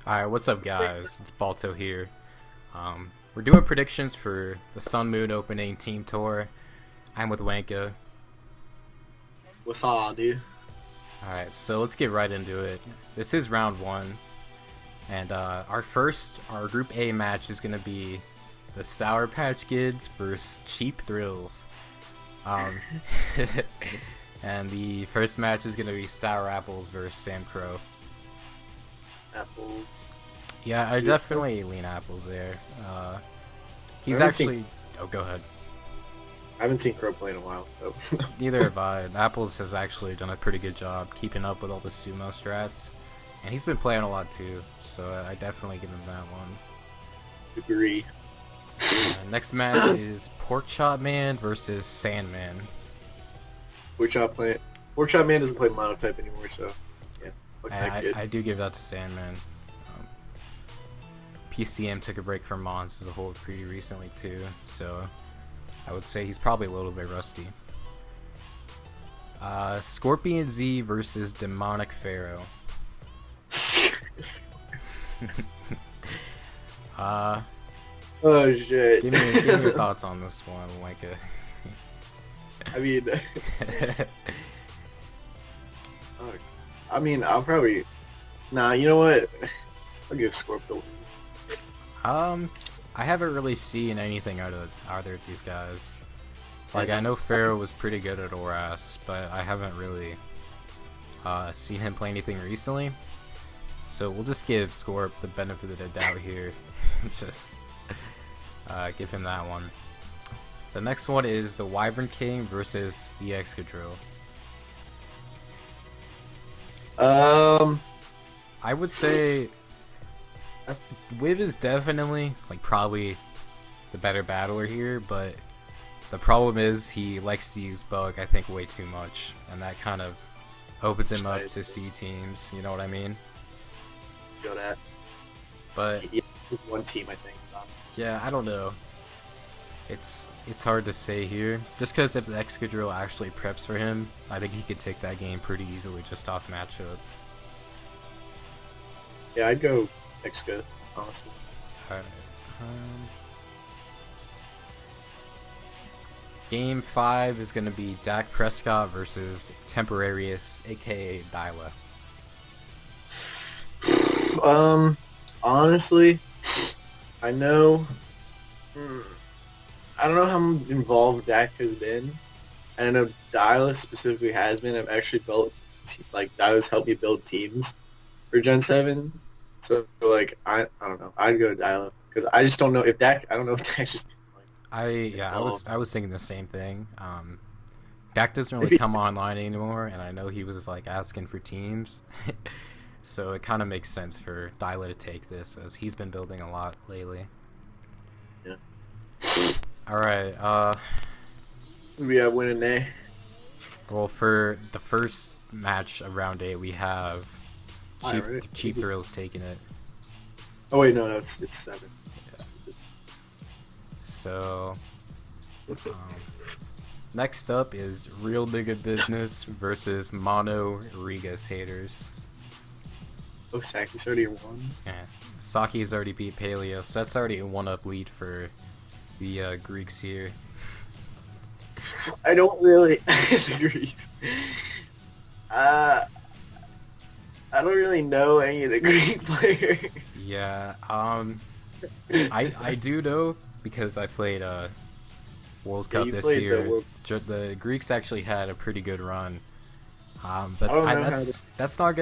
Alright, what's up guys? It's Balto here. We're doing predictions for the Sun Moon opening team tour. I'm with Wanka. What's up, dude? Alright, so let's get right into it. This is round one. And our Group A match is going to be the Sour Patch Kids versus Cheap Thrills. And the first match is going to be Sour Apples versus Sam Crow. Apples. Yeah, I definitely lean Apples there. He's I haven't actually... seen- Oh, go ahead. I haven't seen Crow play in a while, so. Neither have I. Apples has actually done a pretty good job keeping up with all the sumo strats. And he's been playing a lot too, so I definitely give him that one. Agree. Next match is Pork Chop Man versus Sandman. Pork Chop Man doesn't play Monotype anymore, so yeah. Fuck that kid. I do give that to Sandman. PCM took a break from Mons as a whole pretty recently too, so I would say he's probably a little bit rusty. Scorpion Z versus Demonic Pharaoh. Oh shit. Give me your thoughts on this one, Wanka. I mean, I'll probably. Nah, you know what? I'll give Scorpio. I haven't really seen anything out of either of these guys. Like, I know Pharaoh was pretty good at ORAS, but I haven't really seen him play anything recently. So we'll just give Scorp the benefit of the doubt here. Just give him that one. The next one is the Wyvern King versus the Excadrill. I would say Wiv is definitely probably the better battler here, but the problem is he likes to use Bug, I think, way too much, and that kind of opens him up to C teams. You know what I mean? Go that. But Yeah, one team, I think. yeah, I don't know. It's hard to say here. Just because if the Excadrill actually preps for him, I think he could take that game pretty easily just off matchup. Yeah, I'd go Exca, honestly. Alright. Game 5 is going to be Dak Prescott versus Temporarius, aka Dyla. Honestly, I know. I don't know how involved Dak has been, and I know Dyla specifically has been. I've actually built, Dyla's helped me build teams for Gen 7. So, I don't know. I'd go to Dyla, because I just don't know if Dak, I don't know if Dak's just, I was thinking the same thing. Dak doesn't really come online anymore, and I know he was asking for teams. So it kind of makes sense for Dyla to take this, as he's been building a lot lately. Yeah. Alright, we have win and nay. well, for the first match of round 8, we have Alright. Cheap Thrills taking it. Oh wait, no, it's 7. So, next up is Real Nigga Business versus Mono Rigas Haters. Oh, Saki's already won. Yeah, Saki's already beat Paleo, so that's already a 1-up lead for the Greeks here. I don't really agree. I don't really know any of the Greek players. Yeah, I do know because I played World Cup you this played the year. World- The Greeks actually had a pretty good run. But I don't know that's not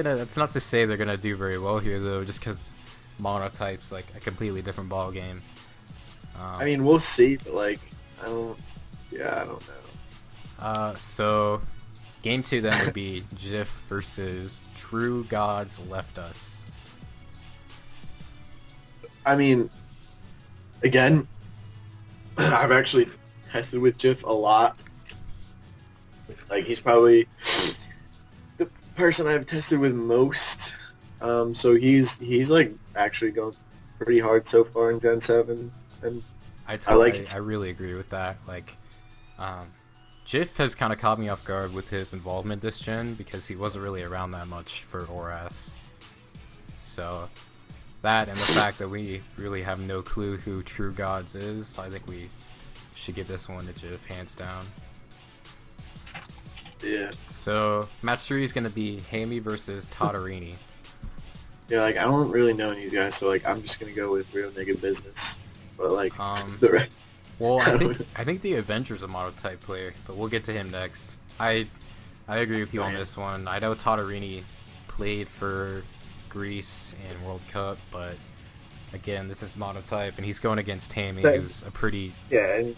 to say they're gonna do very well here though, just because Monotype's a completely different ball game. I mean, we'll see, but I don't know. So game 2 then would be Jif versus True Gods Left Us. I mean, again, I've actually tested with Jiff a lot. He's probably the person I've tested with most. So he's actually going pretty hard so far in Gen 7, and I really agree with that. Jif has kind of caught me off guard with his involvement this gen because he wasn't really around that much for ORAS. So that and the fact that we really have no clue who True Gods is, I think we should give this one to Jiff, hands down. Yeah. So, match 3 is going to be Hammy versus Tatarini. Yeah, like, I don't really know these guys, so, like, I'm just gonna go with Real Nigga Business. But, like, the rest... Well, I think the Avenger's a monotype player, but we'll get to him next. I agree with you on this one. I know Tatarini played for Greece in World Cup, but again, this is monotype, and he's going against Hammy, who's a pretty... Yeah, and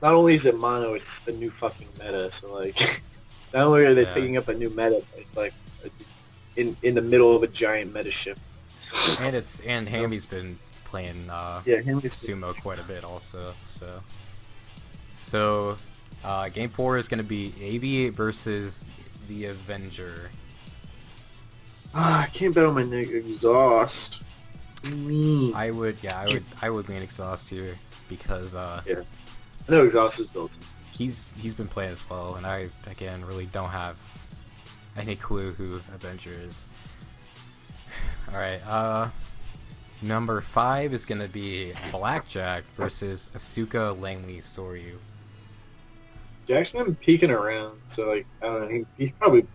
not only is it mono, it's a new fucking meta, so, like, not only are they picking up a new meta, but it's, like, in the middle of a giant meta shift. And Hammy's been playing sumo quite a bit also, so game 4 is going to be AV versus the Avenger. I can't bet on my nigga Exhaust. I would lean Exhaust here because I know Exhaust is built. He's been playing as well, and I again really don't have any clue who Avenger is. All right, number 5 is gonna be Blackjack versus Asuka Langley Soryu. Jack's been peeking around, so like I don't know, he's probably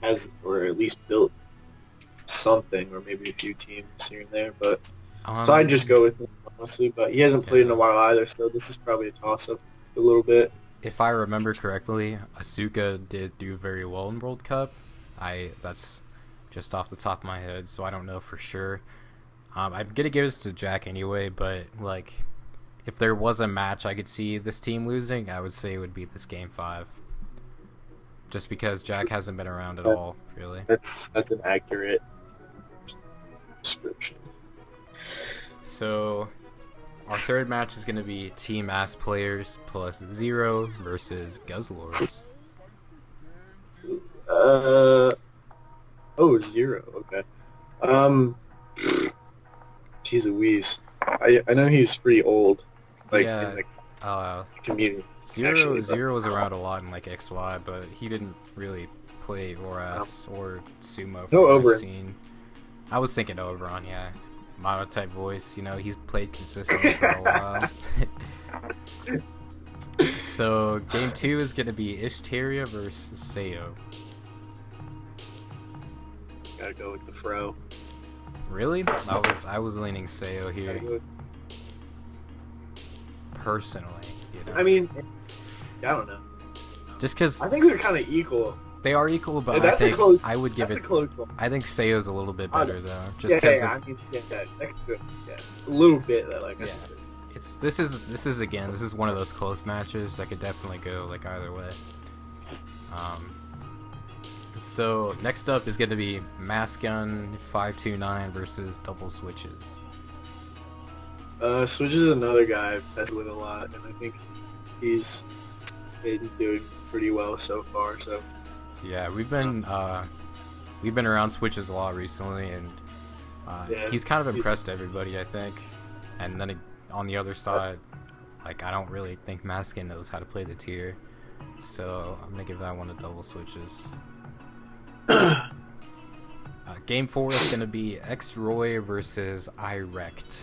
has or at least built something, or maybe a few teams here and there. But so I'd just go with him honestly. But he hasn't played in a while either, so this is probably a toss-up a little bit. If I remember correctly, Asuka did do very well in World Cup. That's just off the top of my head, so I don't know for sure. I'm gonna give this to Jack anyway, but like, if there was a match I could see this team losing, I would say it would be this game 5. Just because Jack hasn't been around at all, really. That's an accurate description. So, our third match is gonna be Team Ass Players plus Zero versus Guzzlords. Zero. Okay. Jeez Louise. I know he's pretty old, like in the community. Zero was around a lot in like XY, but he didn't really play Oras or Sumo. No Oberon. Seen. I was thinking Oberon, yeah. Monotype voice, you know, he's played consistently for a while. So game 2 is gonna be Ishtaria versus Sayo. Gotta go with the Fro. Really? I was leaning Sayo here. Personally, you know. I mean, I don't know. Just because I think they're kind of equal. They are equal, but yeah, I would give it. I think Sayo's a little bit better though. Just I mean, that's good. Yeah, a little bit. Like, yeah. This is one of those close matches that could definitely go like either way. So next up is going to be Masgun 529 versus Double Switches. Switch is another guy I've tested with a lot, and I think he's been doing pretty well so far. So yeah, we've been around Switches a lot recently, and he's kind of impressed everybody, I think. And then on the other side, like I don't really think Masgun knows how to play the tier, so I'm gonna give that one to Double Switches. Game 4 is gonna be X-Roy versus iRect.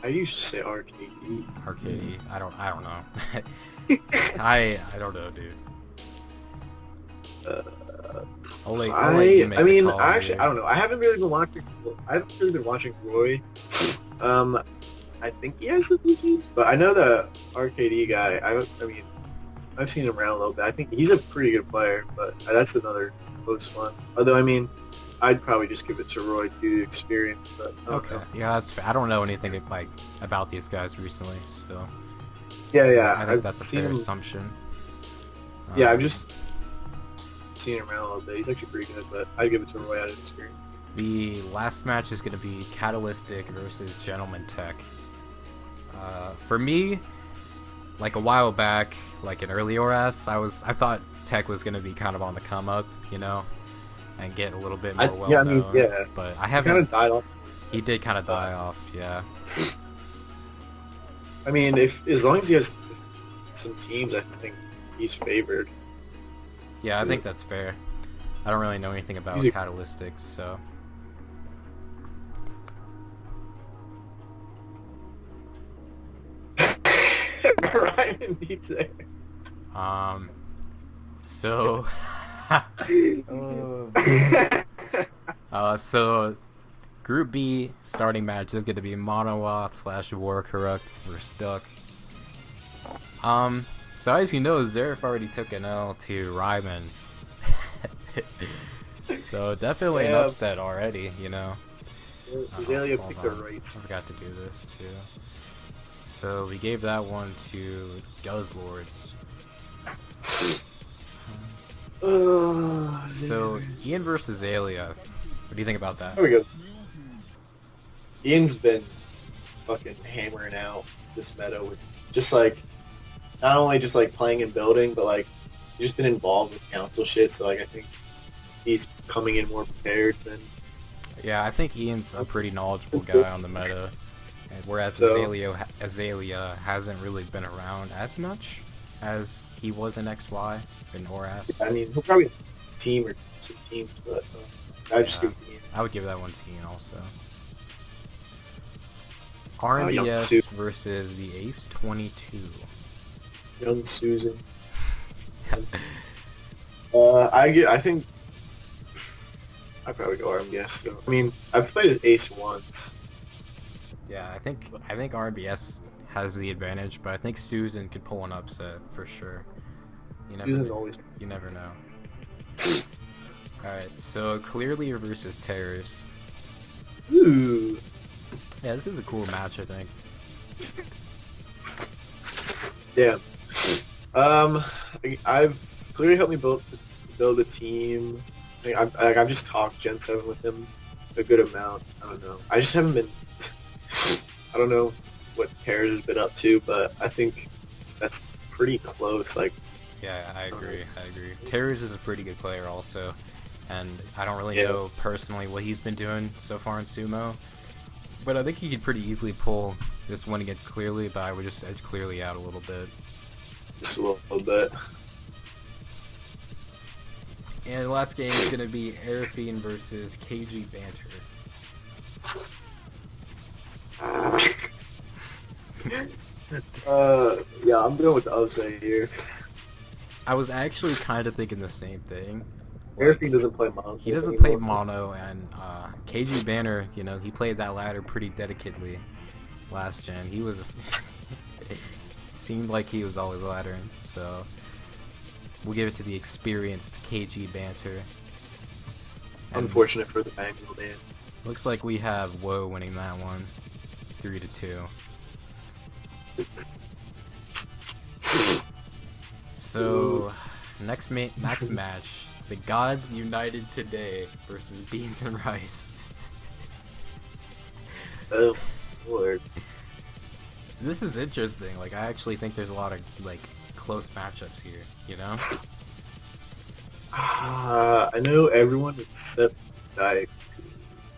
I used to say RKD. RKD. I don't know. I don't know, dude. I mean, actually, I don't know. I haven't really been watching Roy. I think he has a few teams, but I know the RKD guy. I mean, I've seen him around a little bit. I think he's a pretty good player, but that's another close one. Although, I mean, I'd probably just give it to Roy due to experience. But okay, yeah, that's fair. I don't know anything like about these guys recently, so yeah. I think that's a fair assumption. Yeah, I've just seen him around a little bit. He's actually pretty good, but I'd give it to Roy out of experience. The last match is going to be Catalytic versus Gentleman Tech. For me, like a while back, like in early ORAS, I thought Tech was going to be kind of on the come up, you know, and get a little bit more well known. But I haven't. He kind of died off. He did kind of die off, yeah. I mean, as long as he has some teams, I think he's favored. Yeah, I think that's fair. I don't really know anything about Catalytic, so Diamond beats Air. So, so Group B starting match is going to be Monowatt / War Corrupt versus Duck. So as you know, Zeref already took an L to Ryman. So definitely an upset already, you know. Azalea picked the rights. I forgot to do this too. So we gave that one to Guzzlords. So Ian versus Azalea. What do you think about that? There we go. Ian's been fucking hammering out this meta with just like, not only just like playing and building, but like he's just been involved with council shit. So like I think he's coming in more prepared than. Yeah, I think Ian's a pretty knowledgeable guy on the meta, and whereas Azalea hasn't really been around as much as he was in XY in ORAS. I mean, he'll probably team or some teams, but I would just give it to Ian. I would give that one to Ian also. RMBS versus the Ace 22. Young Susan. I think I'd probably go RMBS though. I mean, I've played as Ace once. Yeah, I think RMBS has the advantage, but I think Susan could pull an upset for sure. You never know. Alright, so Clearly versus Terrors. Ooh. Yeah, this is a cool match, I think. Damn. I've Clearly helped me build a team. I've just talked Gen 7 with him a good amount. I don't know. I just haven't been. I don't know what Terrors has been up to, but I think that's pretty close. Like. Yeah, I agree. Terrors is a pretty good player also, and I don't really know personally what he's been doing so far in Sumo, but I think he could pretty easily pull this one against Clearly, but I would just edge Clearly out a little bit. Just a little bit. And the last game is going to be Airfiend versus KG Banter. Yeah, I'm going with the upset here. I was actually kind of thinking the same thing. Airfiend doesn't play mono. He doesn't play mono, and KG Banner, you know, he played that ladder pretty dedicatedly last gen. He was seemed like he was always laddering, so we'll give it to the experienced KG Banter. And unfortunate for the Bangle man. Looks like we have Woe winning that one, 3-2. So next match, the Gods United Today versus Beans and Rice. Oh, Lord. This is interesting. Like, I actually think there's a lot of like close matchups here. You know. I know everyone except Daiku.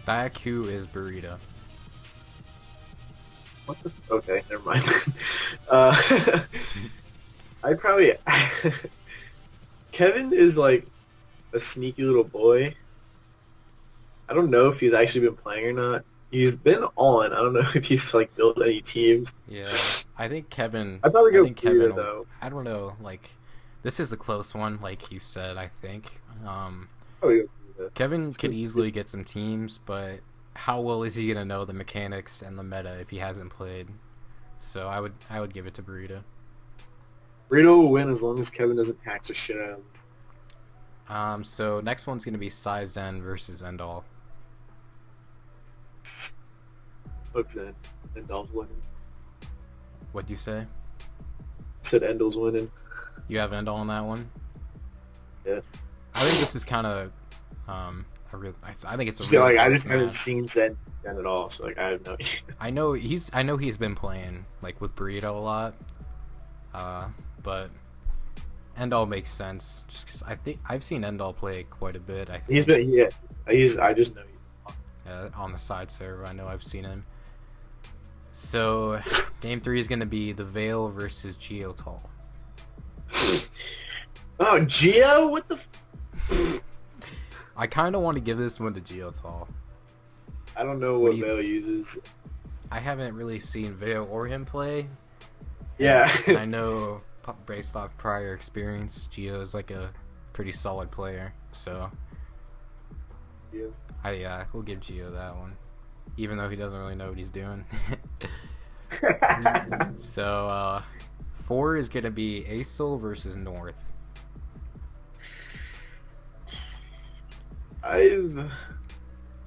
Daiku is Burrito. What the? Okay, never mind. I probably. Kevin is like a sneaky little boy. I don't know if he's actually been playing or not. He's been on. I don't know if he's like built any teams. Yeah, I think Kevin. I'd probably go Kevin though. I don't know. Like, this is a close one, like you said. I think. Kevin could easily get some teams, but how well is he gonna know the mechanics and the meta if he hasn't played? So I would give it to Burrito. Burrito will win as long as Kevin doesn't hack the shit out of him. So next one's gonna be Sai Zen versus Endall. Fuck Zen. Endall's winning. What'd you say? I said Endall's winning. You have Endall on that one? Yeah. I think this is kind of I think it's a really like I just haven't seen Zen at all, so like I have no idea. I know he's been playing like with Burrito a lot, but Endall makes sense just because I think I've seen Endall play quite a bit. I just know on the side server. I know I've seen him. So game 3 is going to be the Veil versus Geotal. Oh, Geo? What the? I kind of want to give this one to Geotal. I don't know what Veil uses. I haven't really seen Veil or him play, Yeah. And I know based off prior experience, Gio is like a pretty solid player. So Yeah. we'll give Gio that one, even though he doesn't really know what he's doing. So 4 is gonna be Acel versus North.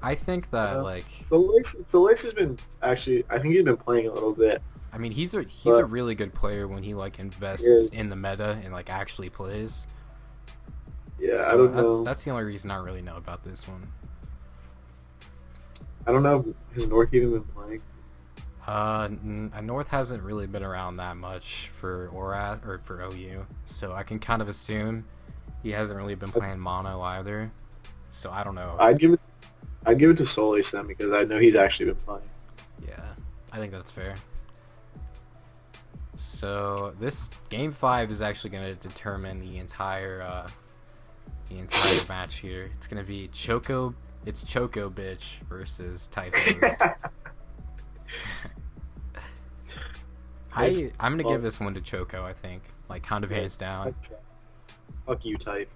I think that like Solis has been actually. I think he's been playing a little bit. I mean he's a really good player when he like invests in the meta and like actually plays. Yeah, So I don't know. That's the only reason I really know about this one. I don't know. Has North even been playing? North hasn't really been around that much for ORAS or for OU, so I can kind of assume he hasn't really been playing mono either. So I don't know. I'd give it to Solis then because I know he's actually been playing. Yeah, I think that's fair. So this game 5 is actually going to determine the entire match here. It's going to be Choco Bitch versus Typhos. I'm gonna give this one to Choco, I think. Like kind of hands down. Fuck you, Type.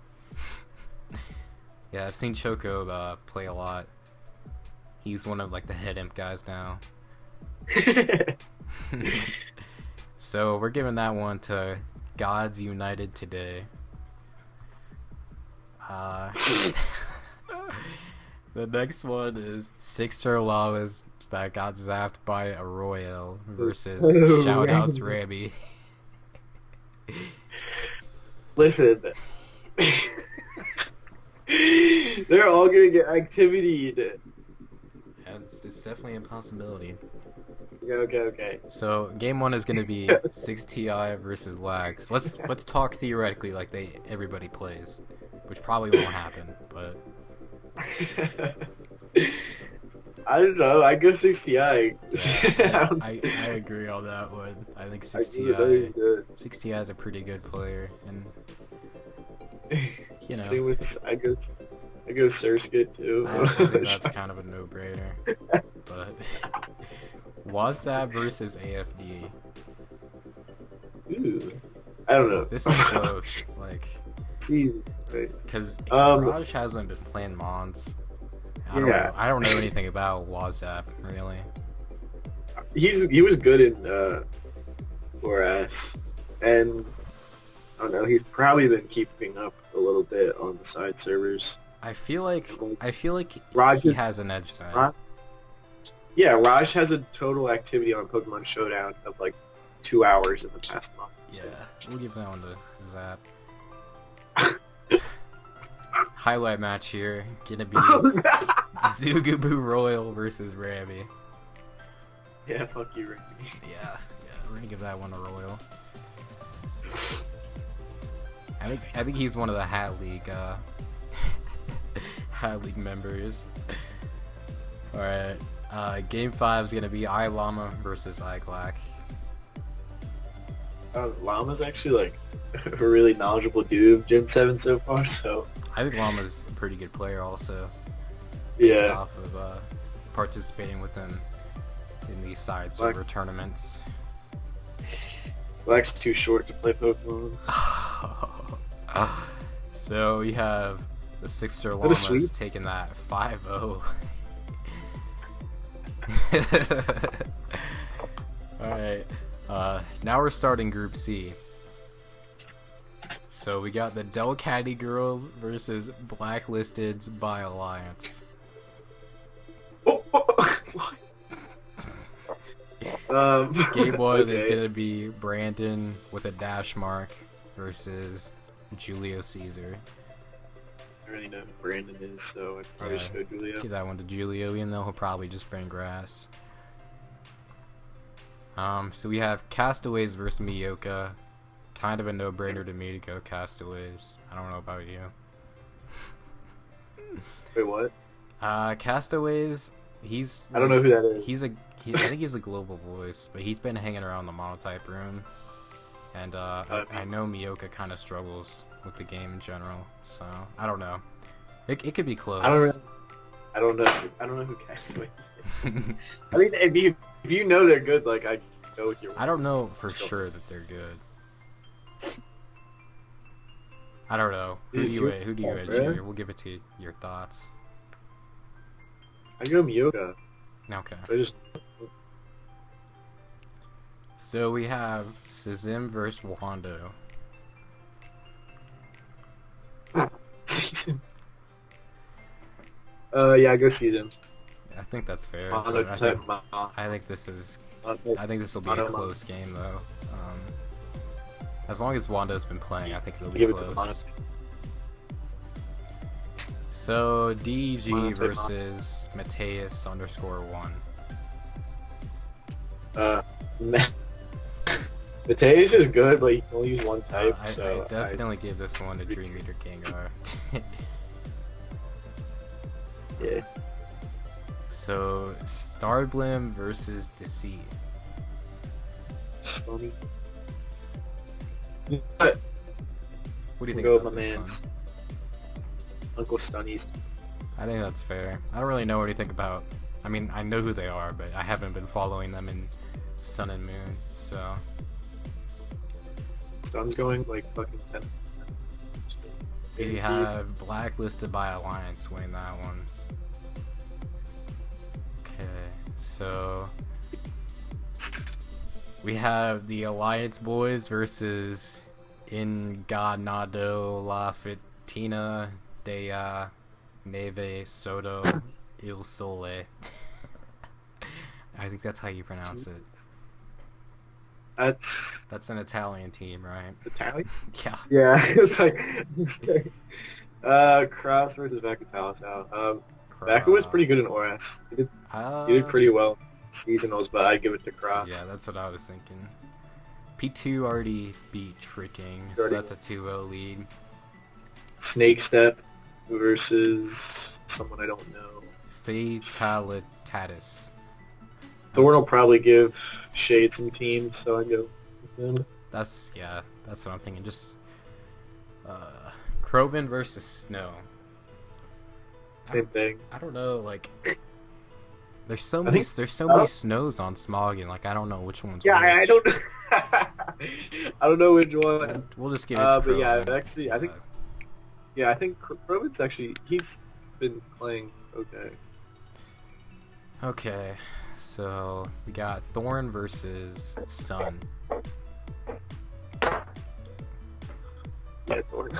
Yeah, I've seen Choco play a lot. He's one of like the head imp guys now. So we're giving that one to Gods United today. The next one is Sixer Llamas that got zapped by a Royale versus Shoutouts Rabby. Listen, they're all gonna get activity. Yeah, it's definitely a possibility. Okay. So game 1 is gonna be 6TI versus Lags. Let's talk theoretically like everybody plays, which probably won't happen, but. I don't know. I go 6TI. Yeah, I agree on that one. I think 6TI is a pretty good player, and you know. Same with I go Surskit too. I think that's kind of a no-brainer. But WhatsApp versus AFD. Ooh, I don't know. This is close, like. Because Raj hasn't been playing Mons. I don't know anything about WhatsApp really. He was good in 4S, and I don't know. He's probably been keeping up a little bit on the side servers. I feel like Raj he has an edge there. Yeah, Raj has a total activity on Pokemon Showdown of like 2 hours in the past month. Yeah, we'll give that one to Zap. Highlight match here, gonna be Zugaboo Royal versus Rabby. Yeah, fuck you, Rabby. Yeah, we're gonna give that one a Royal. I think he's one of the Hat League members. Alright, game 5 is gonna be iLlama versus iGlack. Llama's actually like a really knowledgeable dude of Gen 7 so far, so I think Llama's a pretty good player also. Yeah. Based off of participating with him in these side server tournaments. Black's too short to play Pokemon. So we have the Sixer Llamas taking that 5-0. Alright. Now we're starting Group C. So we got the Delcatty Girls versus Blacklisteds by Alliance. Game 1 is gonna be Brandon with a dash mark versus Julio Caesar. I already know who Brandon is, so I'd probably just go Julio. Give that one to Julio, even though he'll probably just bring grass. So we have Castaways versus Miyoka. Kind of a no-brainer to me to go Castaways. I don't know about you. Wait, what? Castaways, I don't know who that is. I think he's a global voice, but he's been hanging around the monotype room. And I know Miyoka kind of struggles with the game in general, so I don't know. It could be close. I don't know who Castaways is. I mean, if you know they're good, like I go with your. I don't know for Still. sure that they're good. I don't know. Who do you edge here? We'll give it to your thoughts. I go Miyoka. Okay. I just So we have Sazim versus Wando. season. Yeah, I go season. I think that's fair. Mono but type. I think this is. Mono- I think this will be a Mono- close game though. As long as Wando's been playing, I think it'll be Give it to Mono. close. So DG Mono type versus Mateus_1. Mateus is good, but he can only use one type. I so definitely give this one to Dream Eater Gengar. yeah. So Starblim versus Deceit. Stunny. What do you think Go with about my this man's one? Uncle Stunnies. I think that's fair. I don't really know anything about. I mean, I know who they are, but I haven't been following them in Sun and Moon. So Stun's going like fucking 10. you have Blacklisted by Alliance winning that one. Okay, so we have the Alliance boys versus Enganado La Fitina de Neve Soto Il Sole. I think that's how you pronounce it. That's an Italian team, right? Italian? Yeah. Yeah, it's like Kraus versus Vacatalis out. Vaca was pretty good in ORAS. He did pretty well seasonals, but I'd give it to Kraus. Yeah, that's what I was thinking. P2 already beat Tricking, so that's a 2-0 lead. Snake Step versus someone I don't know. Fatalitatis. Thorn will probably give Shade some teams, so I'd go with him. That's what I'm thinking. Just Croven versus Snow. Same thing. I don't know, like there's so I many think- there's so many snows on Smoggin, like I don't know which one's Yeah, I which. don't. I don't know which one. We'll just give it to but yeah, Croven. actually, I think. Yeah, I think Croven's actually he's been playing okay. Okay, so we got Thorn versus Sun. Yeah, Thorn.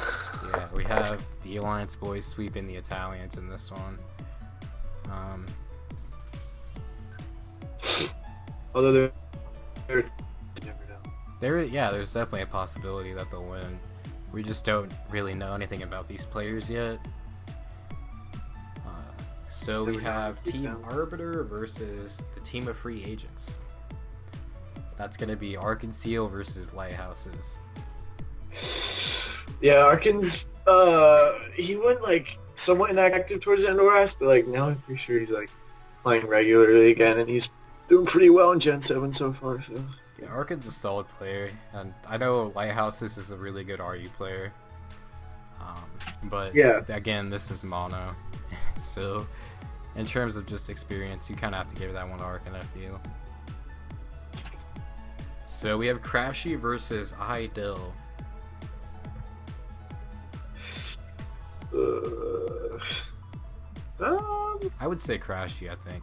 Yeah, we have the Alliance boys sweeping the Italians in this one. Although they're you never know. There's definitely a possibility that they'll win. We just don't really know anything about these players yet. So we Never know. have Good Team talent. Arbiter versus the team of free agents. That's gonna be Arkansas versus Lighthouses. Yeah, Arkins. He went like somewhat inactive towards the end of ORAS, but like now I'm pretty sure he's like playing regularly again, and he's doing pretty well in Gen 7 so far. So Yeah, Arkin's a solid player, and I know Lighthouses is a really good RU player. But Yeah. again, this is mono, so in terms of just experience, you kind of have to give that one to Arkin, I feel. So we have Crashy versus Idil. I would say Crashy, I think,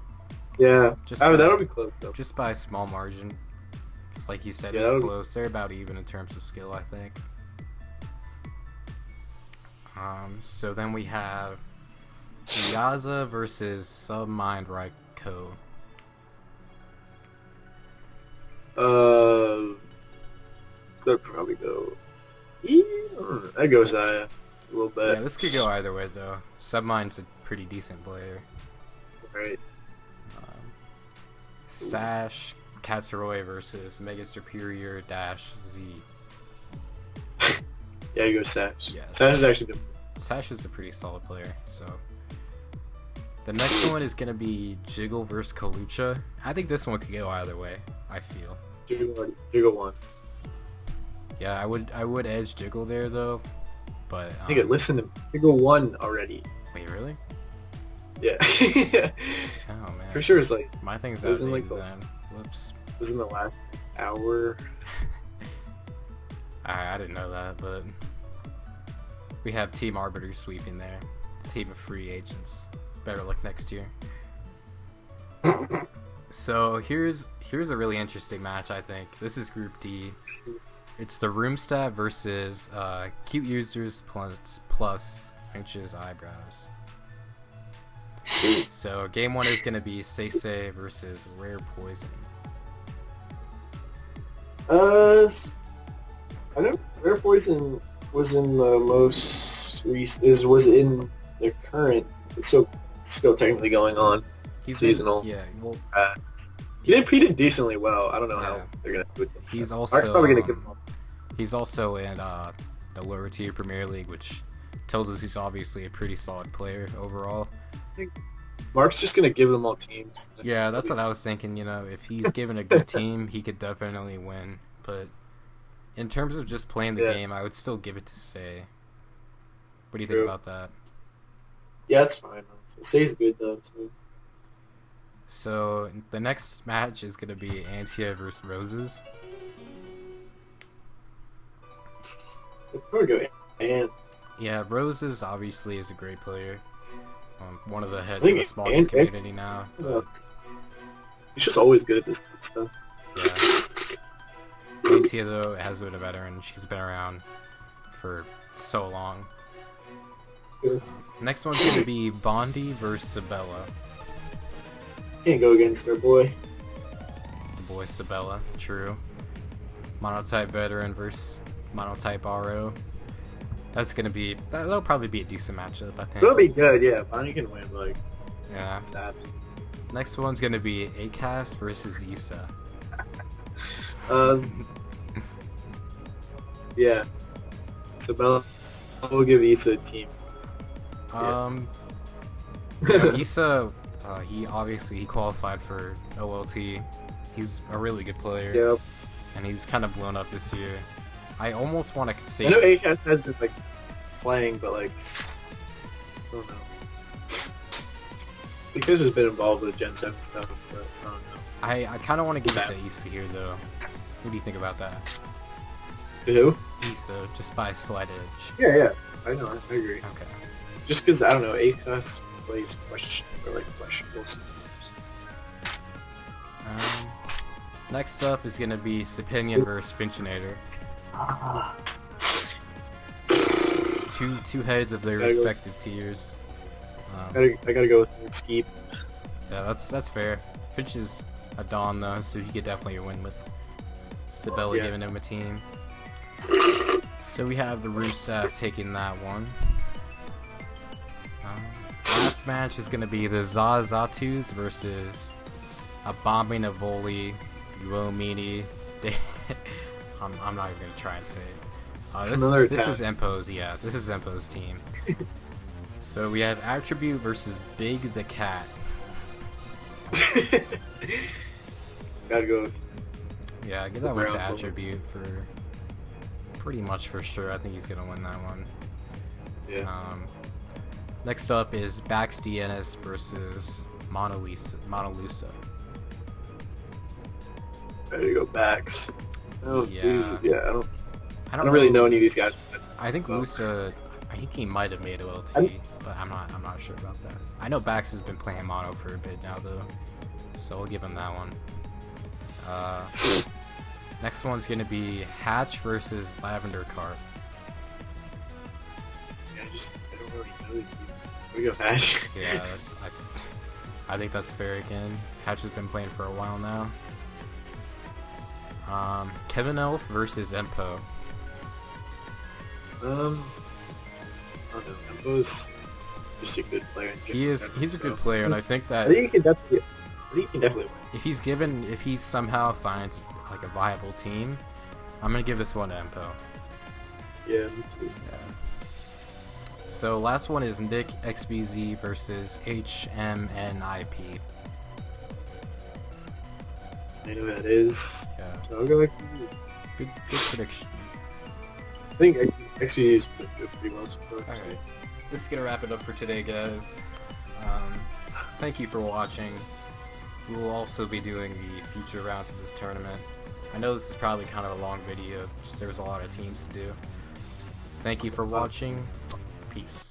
yeah, Just that'll be close though. just by a small margin. It's like you said, Yeah, it's that'll be- close. They're about even in terms of skill, I think. So then we have Yaza versus Submind Raiko. I'd probably go. I'd go Zaya a little bit. Yeah, this could go either way though. Submind's a pretty decent player. Right. Sash Katsuroi versus Mega Superior Dash Z. Yeah, I'd go Sash. Yeah. Sash is actually good. Sash is a pretty solid player, so the next one is gonna be Jiggle versus Kalucha. I think this one could go either way, I feel. Jiggle one. Yeah, I would edge Jiggle there though, but Nigga, listen to Jiggle one already. wait, really? Yeah. Oh man, Pretty sure it's like my thing's it was in, outdated like, the- then. Whoops. it was in the last. Tower. I didn't know that, but we have Team Arbiter sweeping there. The team of free agents. Better luck next year. So here's a really interesting match, I think. This is Group D. It's the Roomstat versus Cute Users plus Finch's Eyebrows. So game 1 is gonna be Seisei versus Rare Poison. I know Rare Poison was in the most recent. Was in the current. It's still technically going on. He's seasonal. Well, he did decently well. I don't know how they're gonna do it. He's also Mark's probably gonna give him up. He's also in the lower tier Premier League, which tells us he's obviously a pretty solid player overall. I think Mark's just gonna give them all teams. Yeah, that's what I was thinking. You know, if he's given a good team, he could definitely win. But in terms of just playing the game, I would still give it to Sei. What do you think about that? Yeah, that's fine. Sei's good though. So the next match is gonna be Antia versus Roses. I'll probably go Ant. Yeah, Roses obviously is a great player. One of the heads of the small community now. He's just always good at this type of stuff. Yeah. Antia though has been a veteran. She's been around for so long. Next one's gonna be Bondi versus Sabella. Can't go against our boy. The boy Sabella, true. Monotype veteran versus Monotype RO. That'll probably be a decent matchup, I think. It'll be good, yeah. Bonnie can win, like. Yeah. Sad. Next one's gonna be Acast versus Issa. Yeah. Sabella will give Issa a team. Issa, he qualified for OLT. He's a really good player. Yep. And he's kind of blown up this year. I almost want to say. I know Acast has been like playing, but like I don't know. Because has been involved with Gen 7 stuff, but I don't know. I kind of want to give it to Issa here though. What do you think about that? To who? Issa, just by a slight edge. Yeah, I know, I agree. Okay. Just because, I don't know, Acast plays questionable sometimes. Next up is going to be Sapinion versus Finchinator. Two heads of their respective tiers. I gotta go with Skeep. Yeah, that's fair. Finch is a Dawn though, so he could definitely win with Sabella giving him a team. So we have the Roomstaff taking that one. Last match is going to be the Zazatus versus Abominavoli, Uomini. I'm not even going to try and say it. This is Empo's, this is Empo's team. So we have Attribute versus Big the Cat. Gotta go with... Yeah, give that one to Attribute for... Pretty much for sure. I think he's going to win that one. Yeah. Next up is Bax DNS versus Monalusa. Ready to go Bax. I don't really know any of these guys. I think Lusa, I think he might have made OLT, but I'm not sure about that. I know Bax has been playing mono for a bit now though, so I'll give him that one. Next one's gonna be Hatch versus Lavender Cart. Yeah, I don't really know these people. We go Hatch. Yeah, I think that's fair again. Hatch has been playing for a while now. Kevin Elf versus Empo. I don't know. Empo's just a good player. He's a good player, and I think that I think he can definitely win. If he somehow finds like a viable team, I'm gonna give this one to Empo. Yeah, me too. Yeah. So last one is Nick XBZ versus HMNIP. I know who that is. Yeah. So I'll go XBZ. Good prediction. I think XBZ is pretty well so far. Alright. This is gonna wrap it up for today, guys. Thank you for watching. We will also be doing the future rounds of this tournament. I know this is probably kind of a long video, just there was a lot of teams to do. Thank you for watching. Peace.